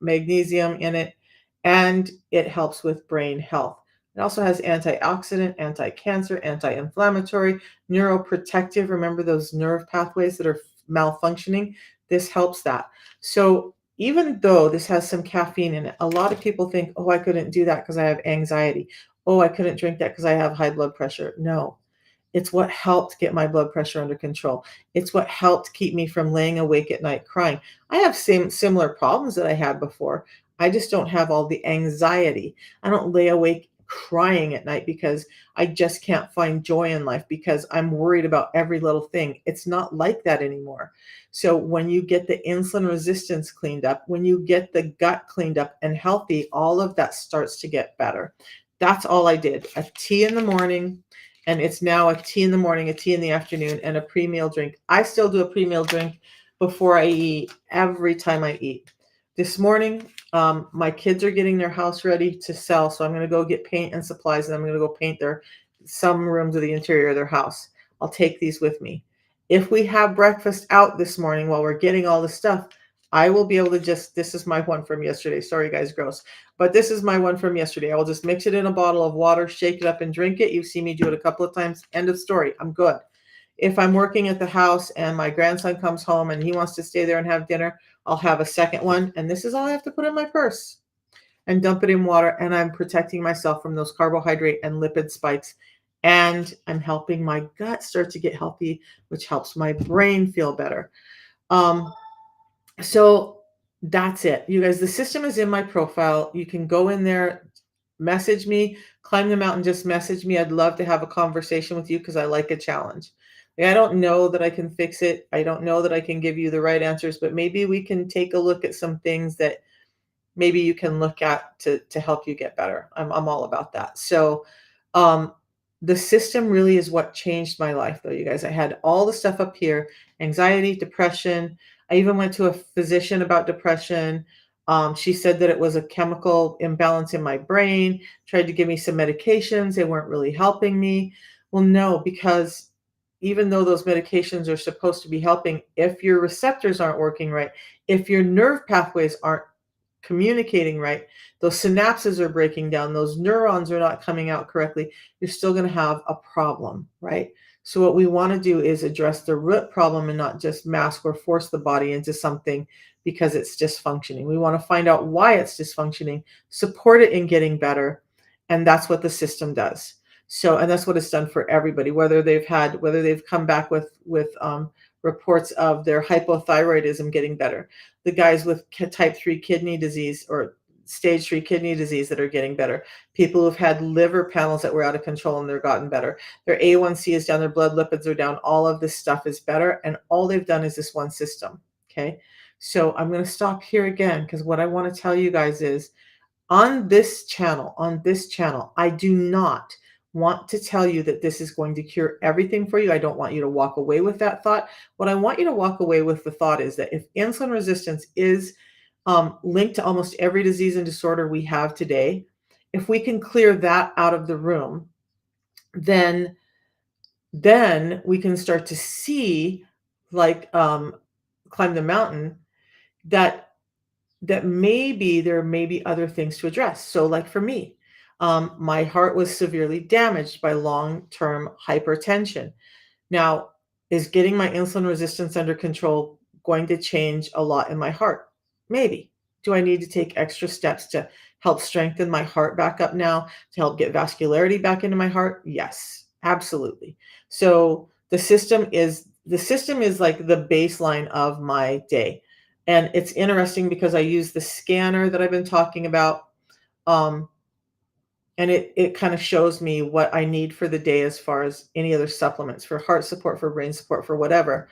magnesium in it, and it helps with brain health. It also has antioxidant, anti-cancer, anti-inflammatory, neuroprotective. Remember those nerve pathways that are malfunctioning? This helps that. So even though this has some caffeine in it, a lot of people think, oh, I couldn't do that because I have anxiety. Oh, I couldn't drink that because I have high blood pressure. No, it's what helped get my blood pressure under control. It's what helped keep me from laying awake at night crying. I have similar problems that I had before. I just don't have all the anxiety. I don't lay awake crying at night because I just can't find joy in life because I'm worried about every little thing. It's not like that anymore. So when you get the insulin resistance cleaned up, when you get the gut cleaned up and healthy, all of that starts to get better. That's all I did. A tea in the morning, and it's now a tea in the morning, a tea in the afternoon, and a pre-meal drink. I still do a pre-meal drink before I eat every time I eat. This morning, my kids are getting their house ready to sell, so I'm going to go get paint and supplies, and I'm going to go paint some rooms of the interior of their house. I'll take these with me. If we have breakfast out this morning while we're getting all the stuff, I will be able to this is my one from yesterday. Sorry, guys, gross. But this is my one from yesterday. I will just mix it in a bottle of water, shake it up, and drink it. You've seen me do it a couple of times. End of story. I'm good. If I'm working at the house and my grandson comes home and he wants to stay there and have dinner, I'll have a second one. And this is all I have to put in my purse and dump it in water. And I'm protecting myself from those carbohydrate and lipid spikes. And I'm helping my gut start to get healthy, which helps my brain feel better. So that's it. You guys, the system is in my profile. You can go in there, message me, climb the mountain, just message me. I'd love to have a conversation with you because I like a challenge. I don't know that I can fix it. I don't know that I can give you the right answers, but maybe we can take a look at some things that maybe you can look at to help you get better. I'm all about that. So the system really is what changed my life, though, you guys. I had all the stuff up here: anxiety, depression. I even went to a physician about depression. She said that it was a chemical imbalance in my brain, tried to give me some medications. They weren't really helping me. Well, no, because even though those medications are supposed to be helping, if your receptors aren't working right, if your nerve pathways aren't communicating right, those synapses are breaking down, those neurons are not coming out correctly, you're still going to have a problem, right? So what we want to do is address the root problem and not just mask or force the body into something because it's dysfunctioning. We want to find out why it's dysfunctioning, support it in getting better, and that's what the system does. So, and that's what it's done for everybody, whether they've come back with reports of their hypothyroidism getting better, the guys with type 3 kidney disease or stage 3 kidney disease that are getting better, people who've had liver panels that were out of control and they're gotten better, their A1C is down, their blood lipids are down, all of this stuff is better, and all they've done is this one system. Okay, so I'm going to stop here again because what I want to tell you guys is on this channel, I do not want to tell you that this is going to cure everything for you. I don't want you to walk away with that thought. What I want you to walk away with the thought is that if insulin resistance is linked to almost every disease and disorder we have today, if we can clear that out of the room, then we can start to see, like climb the mountain, that maybe there may be other things to address. So like for me, my heart was severely damaged by long-term hypertension. Now, is getting my insulin resistance under control going to change a lot in my heart? Maybe. Do I need to take extra steps to help strengthen my heart back up now, to help get vascularity back into my heart? Yes, absolutely. So the system is like the baseline of my day. And it's interesting because I use the scanner that I've been talking about. Um, and it kind of shows me what I need for the day as far as any other supplements for heart support, for brain support, for whatever.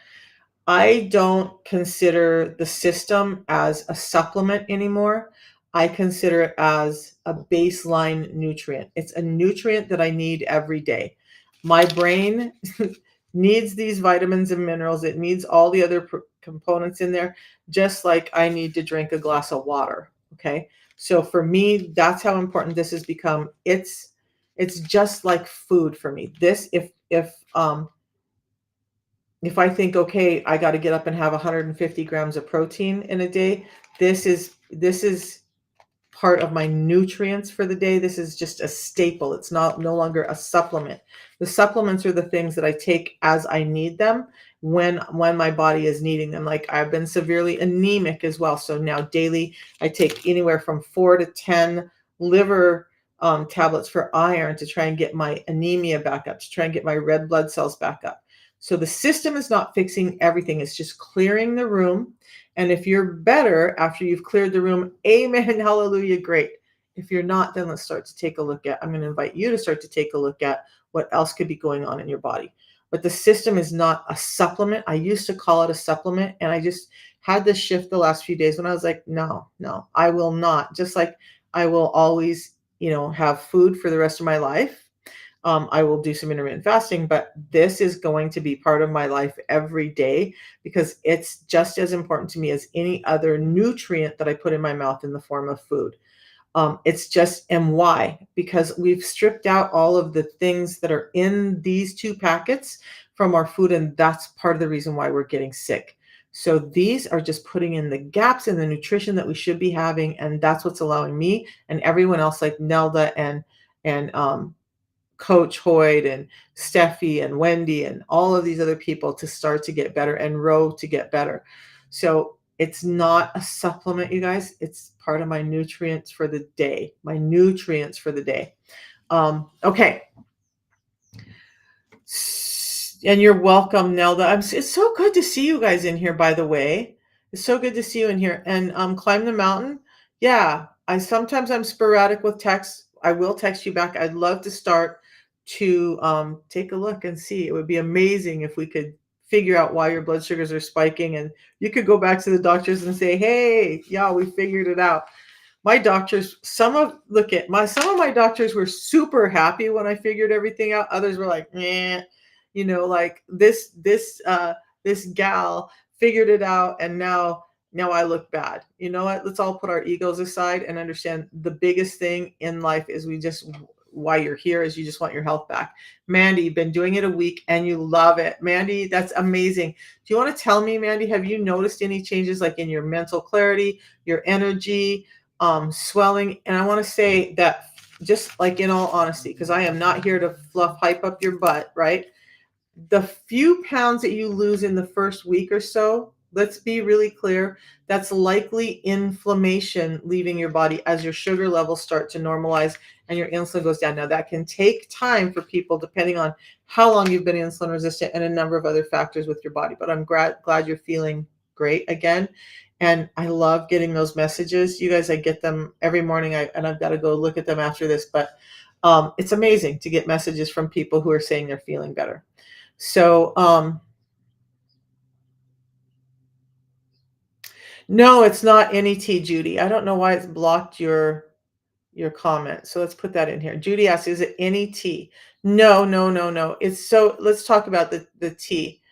I don't consider the system as a supplement anymore. I consider it as a baseline nutrient. It's a nutrient that I need every day. My brain needs these vitamins and minerals. It needs all the other components in there, just like I need to drink a glass of water. Okay. So for me, that's how important this has become. It's just like food for me. This if I think, okay, I got to get up and have 150 grams of protein in a day, this is part of my nutrients for the day. This is just a staple. It's not no longer a supplement. The supplements are the things that I take as I need them when my body is needing them. Like I've been severely anemic as well. So now daily I take anywhere from 4 to 10 liver tablets for iron to try and get my anemia back up, to try and get my red blood cells back up. So the system is not fixing everything. It's just clearing the room, and if you're better after you've cleared the room, amen, hallelujah, great. If you're not, then let's start to take a look at, I'm going to invite you to start to take a look at what else could be going on in your body. But the system is not a supplement. I used to call it a supplement, and I just had this shift the last few days when I was like, no, no, I will not. Just like I will always, have food for the rest of my life. I will do some intermittent fasting, but this is going to be part of my life every day because it's just as important to me as any other nutrient that I put in my mouth in the form of food. It's just, and why? Because we've stripped out all of the things that are in these two packets from our food, and that's part of the reason why we're getting sick. So these are just putting in the gaps in the nutrition that we should be having, and that's what's allowing me and everyone else like Nelda and Coach Hoyt and Steffi and Wendy and all of these other people to start to get better and Row to get better. So it's not a supplement, you guys. It's part of my nutrients for the day. My nutrients for the day. Okay. And you're welcome, Nelda. It's so good to see you guys in here, by the way. It's so good to see you in here. And Climb the Mountain. Yeah, I'm sporadic with texts. I will text you back. I'd love to start to take a look and see. It would be amazing if we could figure out why your blood sugars are spiking, and you could go back to the doctors and say, hey, yeah, we figured it out. My doctors, some of my doctors were super happy when I figured everything out. Others were like, eh, like this gal figured it out, and now I look bad. You know what? Let's all put our egos aside and understand the biggest thing in life is why you're here is you just want your health back. Mandy, you've been doing it a week and you love it. Mandy, that's amazing. Do you want to tell me, Mandy, have you noticed any changes like in your mental clarity, your energy, swelling? And I want to say that just like in all honesty, because I am not here to hype up your butt, right? The few pounds that you lose in the first week or so, let's be really clear, that's likely inflammation leaving your body as your sugar levels start to normalize and your insulin goes down. Now, that can take time for people depending on how long you've been insulin resistant and a number of other factors with your body. But I'm glad you're feeling great again. And I love getting those messages. You guys, I get them every morning, and I've got to go look at them after this. But it's amazing to get messages from people who are saying they're feeling better. So, no, it's not NET, Judy. I don't know why it's blocked your comment. So let's put that in here. Judy asks, is it NET? No, no, no, no. Let's talk about the tea.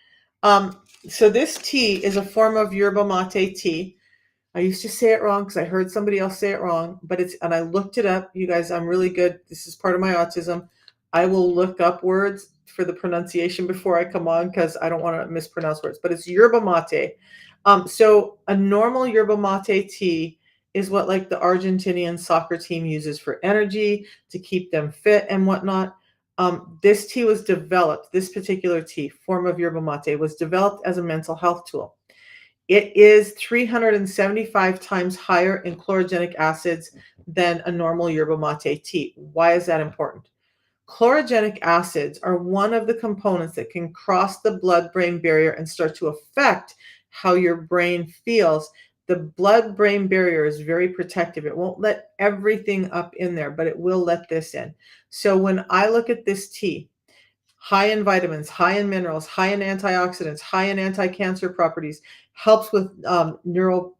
So this tea is a form of yerba mate tea. I used to say it wrong because I heard somebody else say it wrong, and I looked it up. You guys, I'm really good. This is part of my autism. I will look up words for the pronunciation before I come on because I don't want to mispronounce words, but it's yerba mate. So a normal yerba mate tea is what like the Argentinian soccer team uses for energy to keep them fit and whatnot. This tea was developed, this particular tea, form of yerba mate, was developed as a mental health tool. It is 375 times higher in chlorogenic acids than a normal yerba mate tea. Why is that important? Chlorogenic acids are one of the components that can cross the blood-brain barrier and start to affect how your brain feels. The blood-brain barrier is very protective. It won't let everything up in there, but it will let this in. So when I look at this tea, high in vitamins, high in minerals, high in antioxidants, high in anti-cancer properties, helps with neural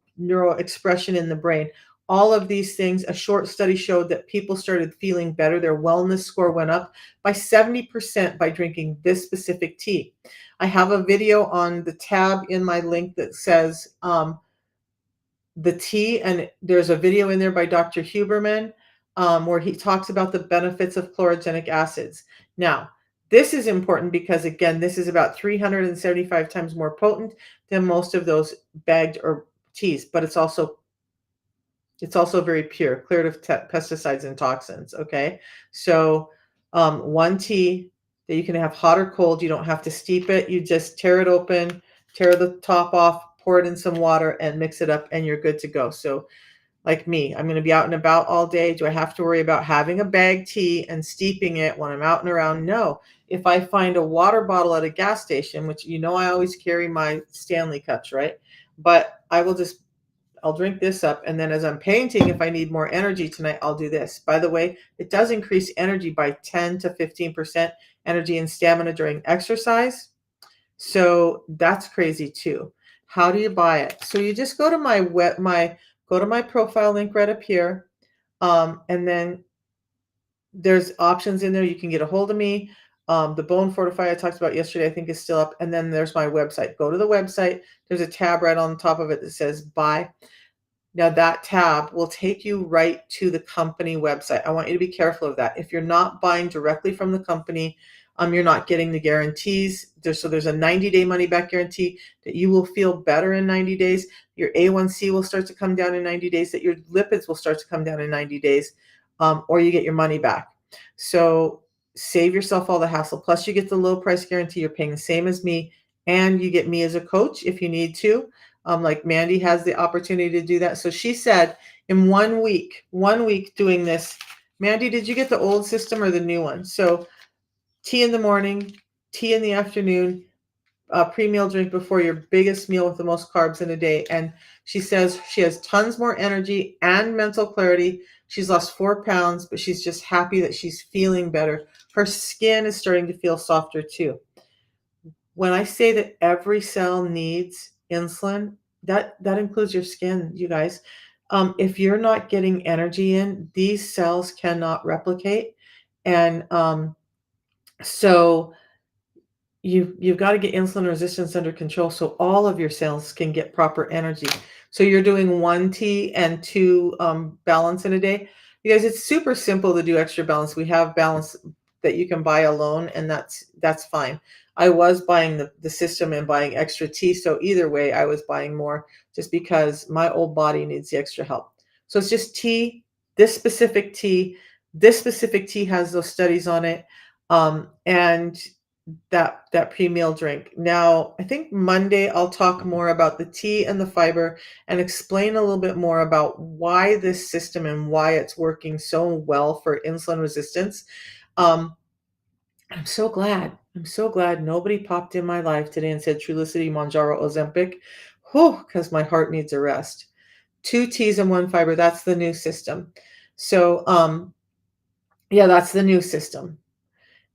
expression in the brain. All of these things, a short study showed that people started feeling better. Their wellness score went up by 70% by drinking this specific tea. I have a video on the tab in my link that says the tea, and there's a video in there by Dr. Huberman, where he talks about the benefits of chlorogenic acids. Now, this is important because, again, this is about 375 times more potent than most of those bagged or teas, but it's also very pure, cleared of pesticides and toxins. Okay, so one tea that you can have hot or cold. You don't have to steep it. You just tear it open, tear the top off, pour it in some water, and mix it up, and you're good to go. So, like me, I'm going to be out and about all day. Do I have to worry about having a bagged tea and steeping it when I'm out and around? No. If I find a water bottle at a gas station, which I always carry my Stanley cups, right? But I'll drink this up, and then as I'm painting, if I need more energy tonight, I'll do this. By the way, it does increase energy by 10 to 15% energy and stamina during exercise. So that's crazy too. How do you buy it? So you just go to my profile link right up here. And then there's options in there. You can get a hold of me. The Bone Fortify I talked about yesterday, I think is still up. And then there's my website. Go to the website. There's a tab right on the top of it that says buy. Now that tab will take you right to the company website. I want you to be careful of that. If you're not buying directly from the company, you're not getting the guarantees. There's a 90-day money back guarantee that you will feel better in 90 days. Your A1C will start to come down in 90 days, that your lipids will start to come down in 90 days, or you get your money back. So save yourself all the hassle. Plus you get the low price guarantee. You're paying the same as me, and you get me as a coach if you need to. Like Mandy has the opportunity to do that. So she said in 1 week doing this, Mandy, did you get the old system or the new one? So tea in the morning, tea in the afternoon, pre-meal drink before your biggest meal with the most carbs in a day. And she says she has tons more energy and mental clarity. She's lost 4 pounds, but she's just happy that she's feeling better. Her skin is starting to feel softer too. When I say that every cell needs insulin, that includes your skin, you guys. If you're not getting energy in, these cells cannot replicate. And so you've got to get insulin resistance under control so all of your cells can get proper energy. So you're doing 1 tea and 2 balance in a day. You guys, it's super simple to do extra balance. We have balance that you can buy alone, and that's fine. I was buying the system and buying extra tea. So either way, I was buying more just because my old body needs the extra help. So it's just tea, this specific tea. This specific tea has those studies on it. And that pre-meal drink. Now, I think Monday I'll talk more about the tea and the fiber and explain a little bit more about why this system and why it's working so well for insulin resistance. I'm so glad. I'm so glad nobody popped in my life today and said Trulicity, Mounjaro, Ozempic. Whew, because my heart needs a rest. 2 teas and 1 fiber. That's the new system. So, yeah, that's the new system.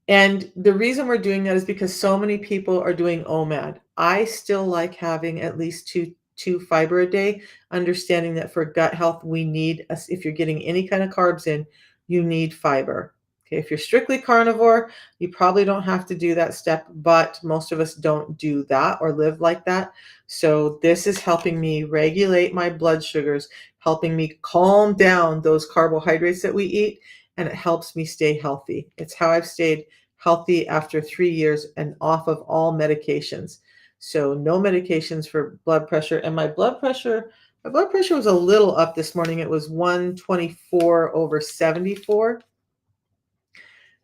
And the reason we're doing that is because so many people are doing OMAD. I still like having at least two fiber a day, understanding that for gut health, we need, if you're getting any kind of carbs in, you need fiber. Okay, if you're strictly carnivore, you probably don't have to do that step, but most of us don't do that or live like that. So this is helping me regulate my blood sugars, helping me calm down those carbohydrates that we eat, and it helps me stay healthy. It's how I've stayed healthy after 3 years and off of all medications. So no medications for blood pressure. And my blood pressure was a little up this morning. It was 124/74.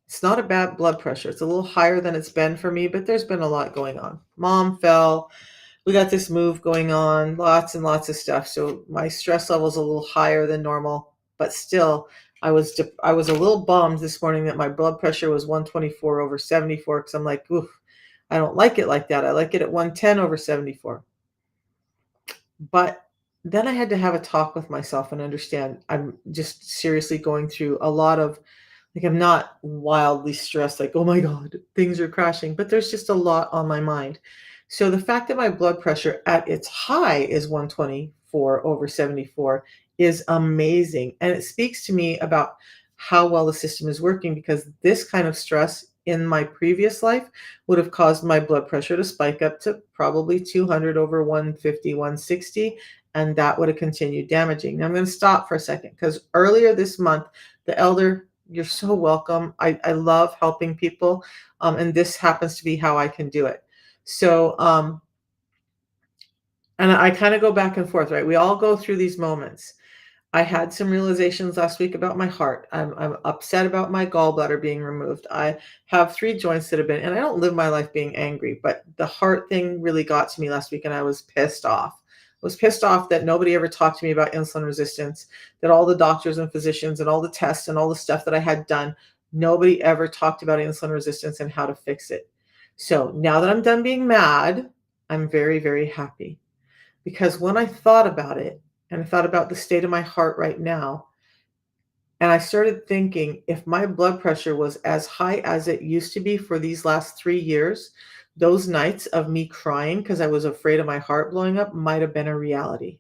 It's not a bad blood pressure. It's a little higher than it's been for me, but there's been a lot going on. Mom fell. We got this move going on, lots and lots of stuff. So my stress level is a little higher than normal, but still, I was a little bummed this morning that my blood pressure was 124/74 because I'm like, oof, I don't like it like that. I like it at 110/74. But then I had to have a talk with myself and understand I'm just seriously going through a lot of, like, I'm not wildly stressed, like, oh my God, things are crashing, but there's just a lot on my mind. So the fact that my blood pressure at its high is 124/74 is amazing. And it speaks to me about how well the system is working, because this kind of stress in my previous life would have caused my blood pressure to spike up to probably 200/150, 160. and that would have continued damaging. Now I'm going to stop for a second because earlier this month, the elder, you're so welcome. I love helping people, and this happens to be how I can do it. So, and I kind of go back and forth, right? We all go through these moments. I had some realizations last week about my heart. I'm upset about my gallbladder being removed. I have 3 joints that have been, and I don't live my life being angry, but the heart thing really got to me last week, and I was pissed off. I was pissed off that nobody ever talked to me about insulin resistance, that all the doctors and physicians and all the tests and all the stuff that I had done, nobody ever talked about insulin resistance and how to fix it. So now that I'm done being mad, I'm very, very happy. Because when I thought about it, and I thought about the state of my heart right now, and I started thinking if my blood pressure was as high as it used to be for these last 3 years, those nights of me crying because I was afraid of my heart blowing up might have been a reality.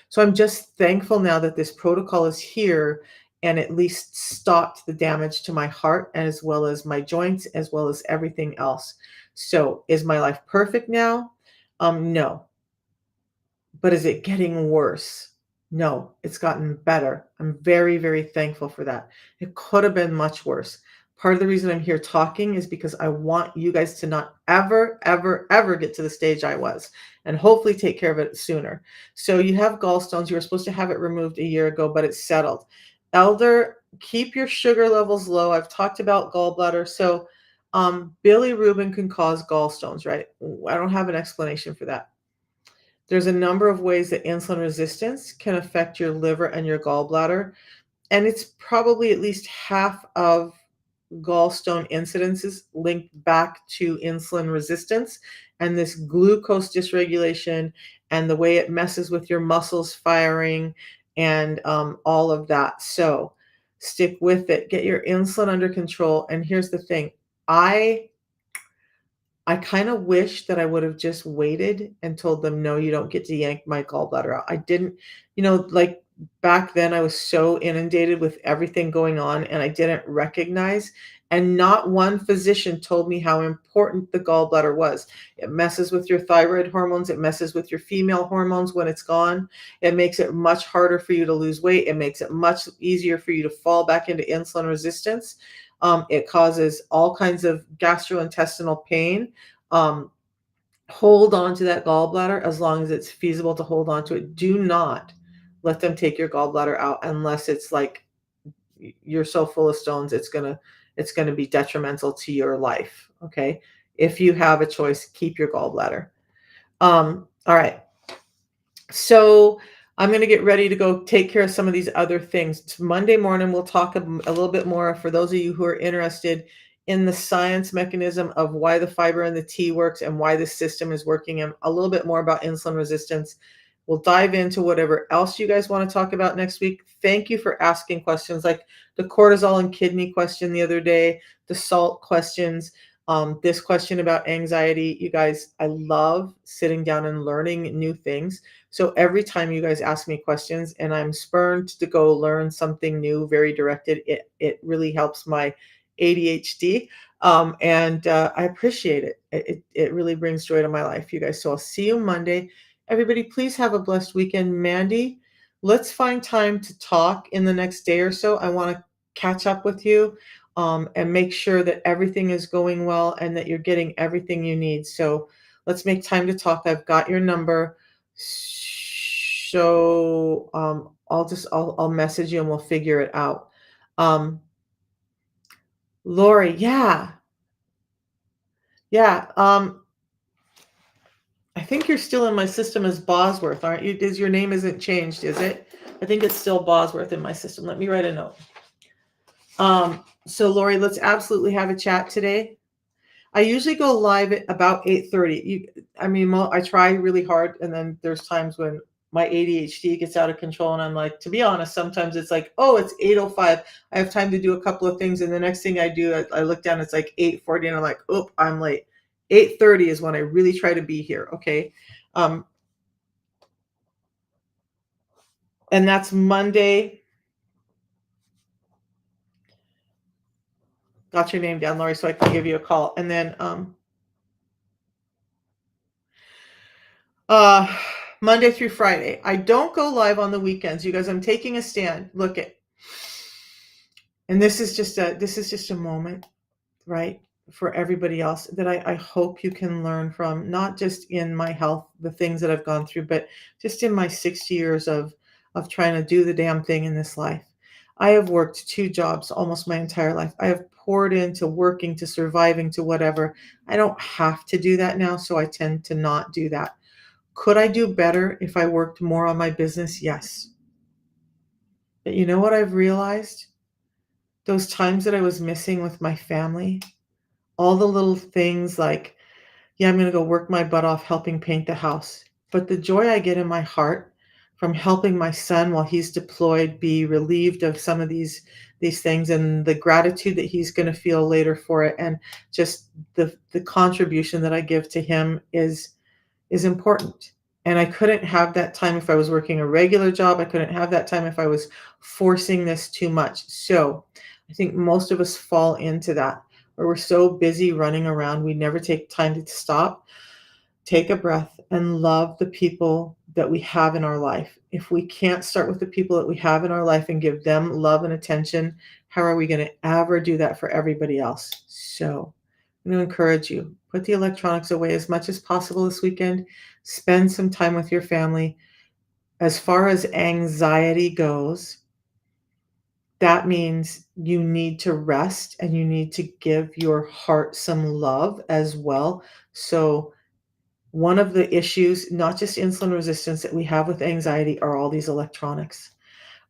So I'm just thankful now that this protocol is here and at least stopped the damage to my heart as well as my joints, as well as everything else. So is my life perfect now? No. But is it getting worse? No, it's gotten better. I'm very, very thankful for that. It could have been much worse. Part of the reason I'm here talking is because I want you guys to not ever, ever, ever get to the stage I was and hopefully take care of it sooner. So you have gallstones. You were supposed to have it removed a year ago, but it's settled. Elder, keep your sugar levels low. I've talked about gallbladder. So bilirubin can cause gallstones, right? I don't have an explanation for that. There's a number of ways that insulin resistance can affect your liver and your gallbladder, and it's probably at least half of gallstone incidences linked back to insulin resistance and this glucose dysregulation and the way it messes with your muscles firing and all of that. So stick with it, get your insulin under control. And here's the thing, I kind of wish that I would have just waited and told them, no, you don't get to yank my gallbladder out. I didn't, like back then I was so inundated with everything going on and I didn't recognize. And not one physician told me how important the gallbladder was. It messes with your thyroid hormones. It messes with your female hormones when it's gone. It makes it much harder for you to lose weight. It makes it much easier for you to fall back into insulin resistance. It causes all kinds of gastrointestinal pain. Hold on to that gallbladder as long as it's feasible to hold on to it. Do not let them take your gallbladder out unless it's like you're so full of stones it's gonna be detrimental to your life. Okay. If you have a choice, keep your gallbladder. All right. So I'm going to get ready to go take care of some of these other things. Monday morning, we'll talk a little bit more for those of you who are interested in the science mechanism of why the fiber in the tea works and why the system is working, and a little bit more about insulin resistance. We'll dive into whatever else you guys want to talk about next week. Thank you for asking questions like the cortisol and kidney question the other day, the salt questions, this question about anxiety. You guys, I love sitting down and learning new things. So every time you guys ask me questions and I'm spurned to go learn something new, very directed, it really helps my ADHD. And I appreciate it. It really brings joy to my life, you guys. So I'll see you Monday. Everybody, please have a blessed weekend. Mandy, let's find time to talk in the next day or so. I want to catch up with you and make sure that everything is going well and that you're getting everything you need. So let's make time to talk. I've got your number. So I'll message you and we'll figure it out. Lori, yeah. Yeah. I think you're still in my system as Bosworth, aren't you? Your name isn't changed, is it? I think it's still Bosworth in my system. Let me write a note. So Lori, let's absolutely have a chat today. I usually go live at about 8:30. I try really hard, and then there's times when my ADHD gets out of control, and I'm like, to be honest, sometimes it's like, oh, it's 8:05. I have time to do a couple of things, and the next thing I do, I look down, it's like 8:40, and I'm like, oh, I'm late. 8:30 is when I really try to be here. Okay. And that's Monday. Got your name down, Lori, so I can give you a call. And then Monday through Friday. I don't go live on the weekends. You guys, I'm taking a stand. Look at, and this is just a moment, right, for everybody else that I hope you can learn from, not just in my health, the things that I've gone through, but just in my 60 years of trying to do the damn thing in this life. I have worked two jobs almost my entire life. I have poured into working, to surviving, to whatever. I don't have to do that now, so I tend to not do that. Could I do better if I worked more on my business? Yes. But you know what I've realized? Those times that I was missing with my family, all the little things like, yeah, I'm going to go work my butt off helping paint the house. But the joy I get in my heart from helping my son while he's deployed be relieved of some of these things, and the gratitude that he's going to feel later for it, and just the contribution that I give to him is important. And I couldn't have that time if I was working a regular job. I couldn't have that time if I was forcing this too much. So I think most of us fall into that, where we're so busy running around, we never take time to stop, take a breath, and love the people that we have in our life. If we can't start with the people that we have in our life and give them love and attention, how are we going to ever do that for everybody else? So I'm going to encourage you, put the electronics away as much as possible this weekend. Spend some time with your family. As far as anxiety goes, that means you need to rest and you need to give your heart some love as well. So one of the issues, not just insulin resistance, that we have with anxiety are all these electronics.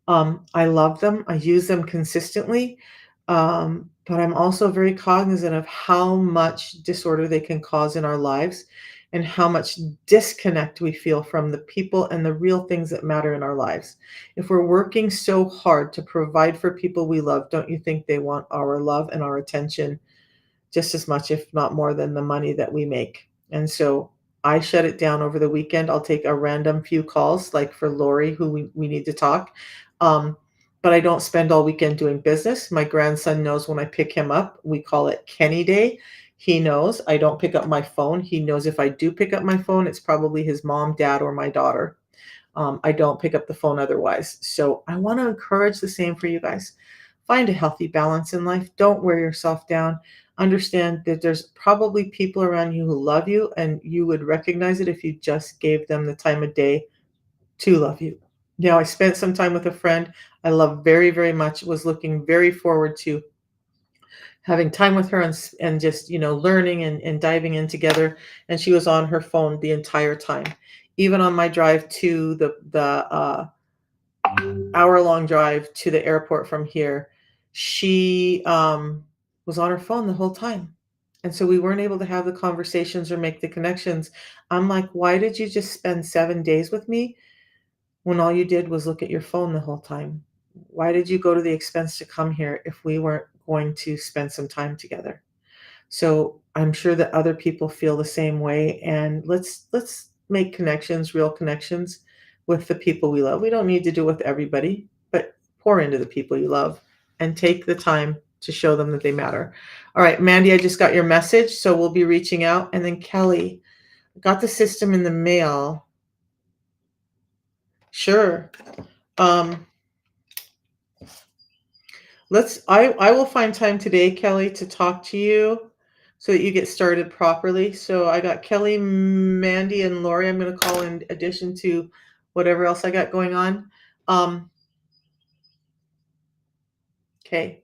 I love them. I use them consistently. But I'm also very cognizant of how much disorder they can cause in our lives and how much disconnect we feel from the people and the real things that matter in our lives. If we're working so hard to provide for people we love, don't you think they want our love and our attention just as much, if not more, than the money that we make? And so I shut it down over the weekend. I'll take a random few calls, like for Lori, who we need to talk. Um, but I don't spend all weekend doing business. My grandson knows when I pick him up, we call it Kenny Day. He knows I don't pick up my phone. He knows if I do pick up my phone, it's probably his mom, dad, or my daughter. I don't pick up the phone otherwise. So I want to encourage the same for you guys. Find a healthy balance in life. Don't wear yourself down. Understand that there's probably people around you who love you, and you would recognize it if you just gave them the time of day to love you. Now, I spent some time with a friend I love very, very much, was looking very forward to having time with her and just, learning and diving in together. And she was on her phone the entire time. Even on my drive to the hour-long drive to the airport from here, she was on her phone the whole time. And so we weren't able to have the conversations or make the connections. I'm like, why did you just spend 7 days with me when all you did was look at your phone the whole time? Why did you go to the expense to come here if we weren't going to spend some time together? So I'm sure that other people feel the same way. And let's make connections, real connections with the people we love. We don't need to do it with everybody, but pour into the people you love and take the time to show them that they matter. All right, Mandy, I just got your message, so we'll be reaching out. And then Kelly, got the system in the mail. Sure. Um, I will find time today, Kelly, to talk to you so that you get started properly. So I got Kelly, Mandy, and Lori I'm going to call in addition to whatever else I got going on. Um, okay.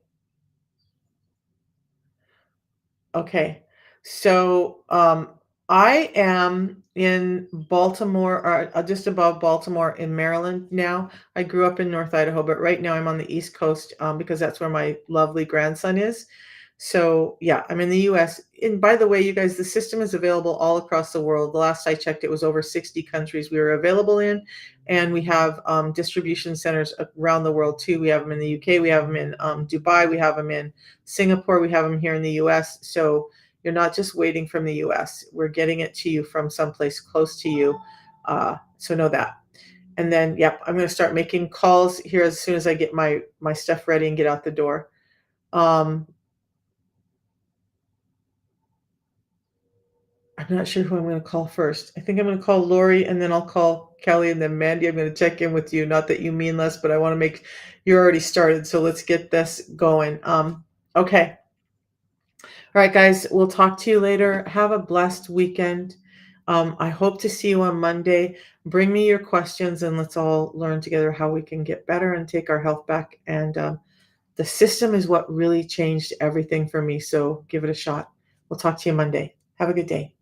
Okay. So I am in Baltimore, or just above Baltimore in Maryland now. I grew up in North Idaho, but right now I'm on the East Coast because that's where my lovely grandson is. So yeah, I'm in the US. And by the way, you guys, the system is available all across the world. The last I checked, it was over 60 countries we were available in. And we have distribution centers around the world too. We have them in the UK, we have them in Dubai, we have them in Singapore, we have them here in the US. So you're not just waiting from the US. We're getting it to you from someplace close to you. So know that. And then, yep, I'm going to start making calls here as soon as I get my stuff ready and get out the door. Um, I'm not sure who I'm gonna call first. I think I'm gonna call Lori, and then I'll call Kelly, and then Mandy, I'm gonna check in with you. Not that you mean less, but I wanna make you're already started, so let's get this going. Okay. All right, guys, we'll talk to you later. Have a blessed weekend. I hope to see you on Monday. Bring me your questions, and let's all learn together how we can get better and take our health back. And the system is what really changed everything for me, so give it a shot. We'll talk to you Monday. Have a good day.